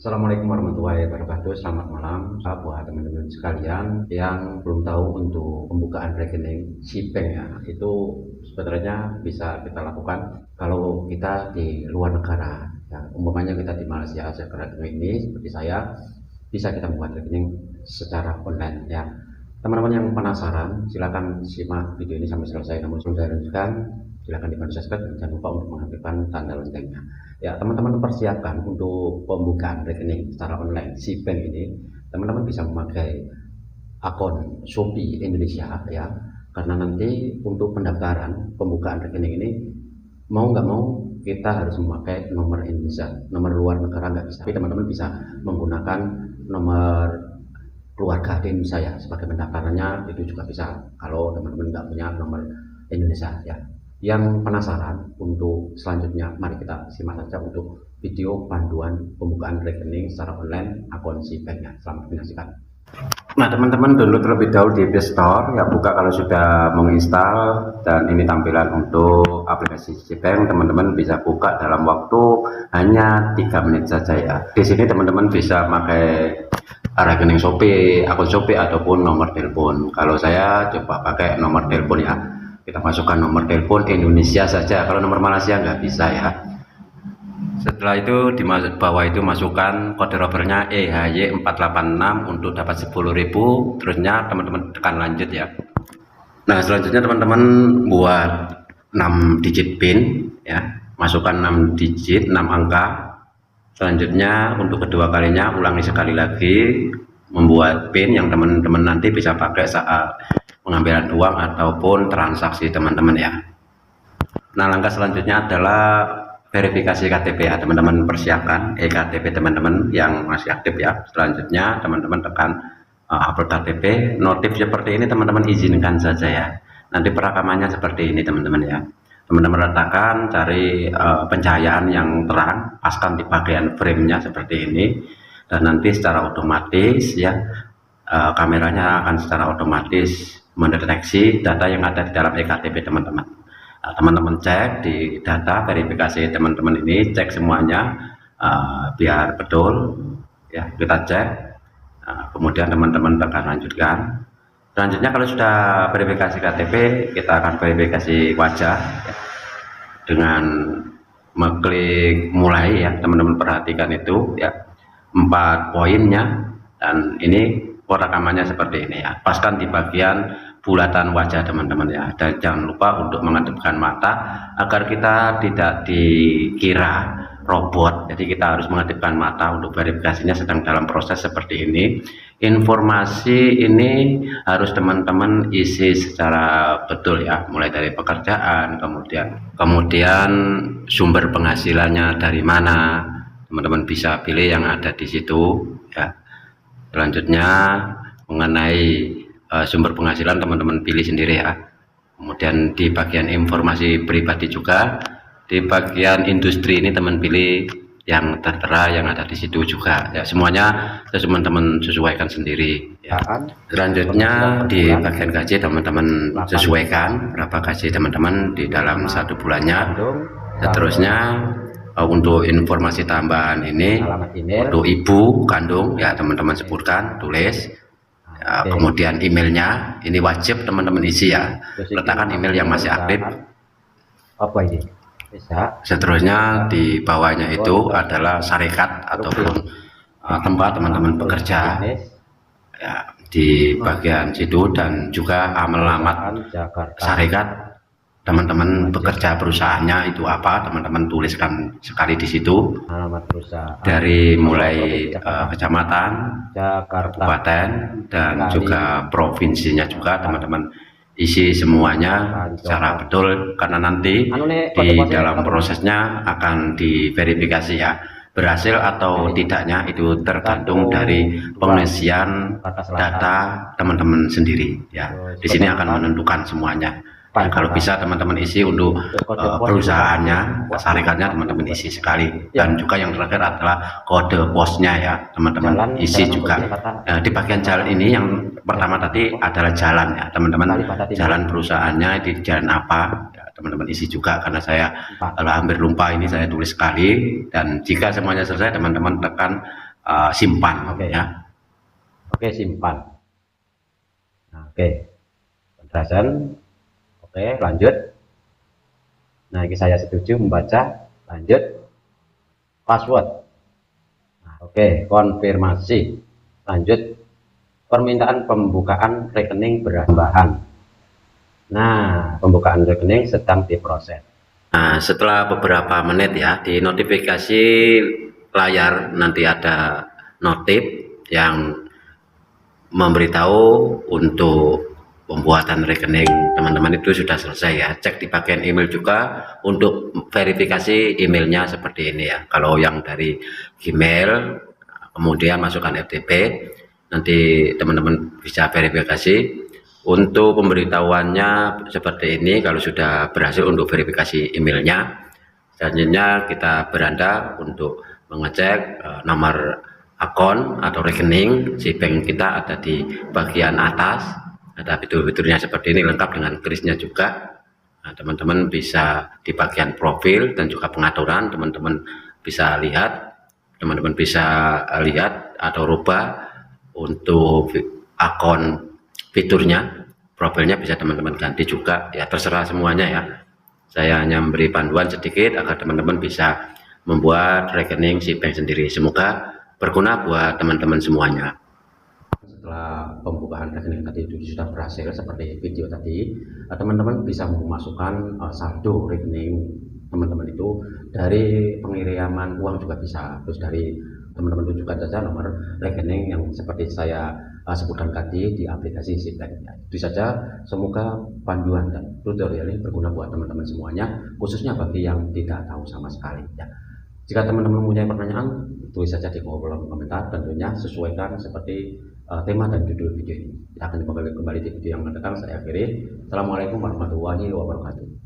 Assalamualaikum warahmatullahi wabarakatuh. Selamat malam buat teman-teman sekalian yang belum tahu untuk pembukaan rekening SIPeng ya. Itu sebenarnya bisa kita lakukan kalau kita di luar negara. Ya, umpamanya kita di Malaysia, sekarang ini seperti saya bisa kita membuat rekening secara online ya. Teman-teman yang penasaran silakan simak video ini sampai selesai. Namun sebelum saya lanjutkan, silakan dibantu subscribe dan jangan lupa untuk mengaktifkan tanda loncengnya. Ya, teman-teman persiapkan untuk pembukaan rekening secara online SIPeng ini. Teman-teman bisa memakai akun Shopee Indonesia ya, karena nanti untuk pendaftaran pembukaan rekening ini mau nggak mau kita harus memakai nomor Indonesia, nomor luar negara nggak bisa. Tapi teman-teman bisa menggunakan nomor keluarga di Indonesia ya, sebagai pendaftarannya itu juga bisa kalau teman-teman nggak punya nomor Indonesia ya. Yang penasaran untuk selanjutnya, mari kita simak saja untuk video panduan pembukaan rekening secara online akun SIPeng ya. Selamat menyaksikan. Nah, teman-teman download terlebih dahulu di Play Store ya, buka kalau sudah menginstal, dan ini tampilan untuk aplikasi SIPeng. Teman-teman bisa buka dalam waktu hanya 3 menit saja ya. Di sini teman-teman bisa pakai rekening Shopee, akun Shopee ataupun nomor telepon. Kalau saya coba pakai nomor telepon ya. Kita masukkan nomor telepon Indonesia saja, kalau nomor Malaysia nggak bisa ya. Setelah itu di bawah itu masukkan kode robernya EHY486 untuk dapat 10.000, terusnya teman-teman tekan lanjut ya. Nah, selanjutnya teman-teman buat 6 digit PIN ya, masukkan 6 digit 6 angka. Selanjutnya untuk kedua kalinya ulangi sekali lagi membuat PIN yang teman-teman nanti bisa pakai saat pengambilan uang ataupun transaksi teman-teman ya. Nah, langkah selanjutnya adalah verifikasi KTP ya. Teman-teman persiapkan eKTP teman-teman yang masih aktif ya. Selanjutnya teman-teman tekan upload KTP. Notif seperti ini teman-teman izinkan saja ya. Nanti perekamannya seperti ini teman-teman ya. Teman-teman letakkan, cari pencahayaan yang terang, paskan di bagian framenya seperti ini, dan nanti secara otomatis ya kameranya akan secara otomatis mendeteksi data yang ada di dalam eKTP teman-teman. Teman-teman cek di data verifikasi teman-teman ini, cek semuanya biar betul ya. Kita cek, kemudian teman-teman tekan lanjutkan. Selanjutnya kalau sudah verifikasi KTP, kita akan verifikasi wajah ya, dengan mengklik mulai ya. Teman-teman perhatikan itu ya, 4 poinnya, dan ini rekamannya seperti ini ya. Paskan di bagian bulatan wajah teman-teman ya, dan jangan lupa untuk menghadapkan mata agar kita tidak dikira robot. Jadi kita harus menghadapkan mata untuk verifikasinya sedang dalam proses seperti ini. Informasi ini harus teman-teman isi secara betul ya, mulai dari pekerjaan, kemudian sumber penghasilannya dari mana, teman-teman bisa pilih yang ada di situ ya. Selanjutnya mengenai sumber penghasilan teman-teman pilih sendiri ya. Kemudian di bagian informasi pribadi juga, di bagian industri ini teman pilih yang tertera yang ada di situ juga ya. Semuanya teman-teman sesuaikan sendiri ya. Selanjutnya di bagian gaji teman-teman sesuaikan berapa gaji teman-teman di dalam 1 bulannya. Seterusnya untuk informasi tambahan ini untuk ibu kandung ya, teman-teman sebutkan, tulis ya. Kemudian emailnya ini wajib teman-teman isi ya, letakkan email yang masih aktif. Apa ini bisa. Seterusnya di bawahnya itu adalah syarikat ataupun tempat teman-teman bekerja ya, di bagian situ, dan juga alamat syarikat teman-teman bekerja, perusahaannya itu apa, teman-teman tuliskan sekali di situ. Alamat perusahaan dari mulai kecamatan, Jakarta, kabupaten, dan juga provinsinya juga teman-teman isi semuanya secara betul, karena nanti di dalam prosesnya akan diverifikasi ya. Berhasil atau tidaknya itu tergantung dari pengisian data teman-teman sendiri ya. Di sini akan menentukan semuanya. Dan kalau bisa teman-teman isi untuk perusahaannya, syarikatnya teman-teman isi sekali, dan juga yang terakhir adalah kode posnya ya, teman-teman isi juga. Di bagian jalan ini yang pertama tadi adalah jalan ya, teman-teman, jalan perusahaannya di jalan apa ya, teman-teman isi juga, karena saya hampir lupa ini saya tulis sekali. Dan jika semuanya selesai teman-teman tekan simpan. Oke. Ya. Oke, simpan. Nah, oke. Penjelasan. Oke, lanjut. Nah, ini saya setuju membaca. Lanjut. Password. Nah, oke, konfirmasi. Lanjut. Permintaan pembukaan rekening bertambahan. Nah, pembukaan rekening sedang diproses. Nah, setelah beberapa menit ya, di notifikasi layar nanti ada notif yang memberitahu untuk pembuatan rekening teman-teman itu sudah selesai ya. Cek di bagian email juga untuk verifikasi emailnya seperti ini ya. Kalau yang dari Gmail kemudian masukkan FTP, nanti teman-teman bisa verifikasi. Untuk pemberitahuannya seperti ini, kalau sudah berhasil untuk verifikasi emailnya, selanjutnya kita beranda untuk mengecek nomor akun atau rekening si bank kita ada di bagian atas, ada fitur-fiturnya seperti ini lengkap dengan krisnya juga. Nah, teman-teman bisa di bagian profil dan juga pengaturan, teman-teman bisa lihat, atau rubah untuk akun fiturnya, profilnya bisa teman-teman ganti juga ya, terserah semuanya ya. Saya hanya memberi panduan sedikit agar teman-teman bisa membuat rekening si bank sendiri. Semoga berguna buat teman-teman semuanya. Setelah pembukaan rekening tadi itu sudah berhasil seperti video tadi, teman-teman bisa memasukkan saldo rekening teman-teman itu dari pengiriman uang juga bisa. Terus dari teman-teman tunjukkan saja nomor rekening yang seperti saya sebutkan tadi di aplikasi Sibank. Itu saja, semoga panduan dan tutorial ini berguna buat teman-teman semuanya, khususnya bagi yang tidak tahu sama sekali ya. Jika teman-teman mempunyai pertanyaan, tulis saja di kolom komentar, tentunya sesuaikan seperti tema dan judul video ini. Kita akan kembali di video yang mendatang. Saya akhiri. Assalamualaikum warahmatullahi wabarakatuh.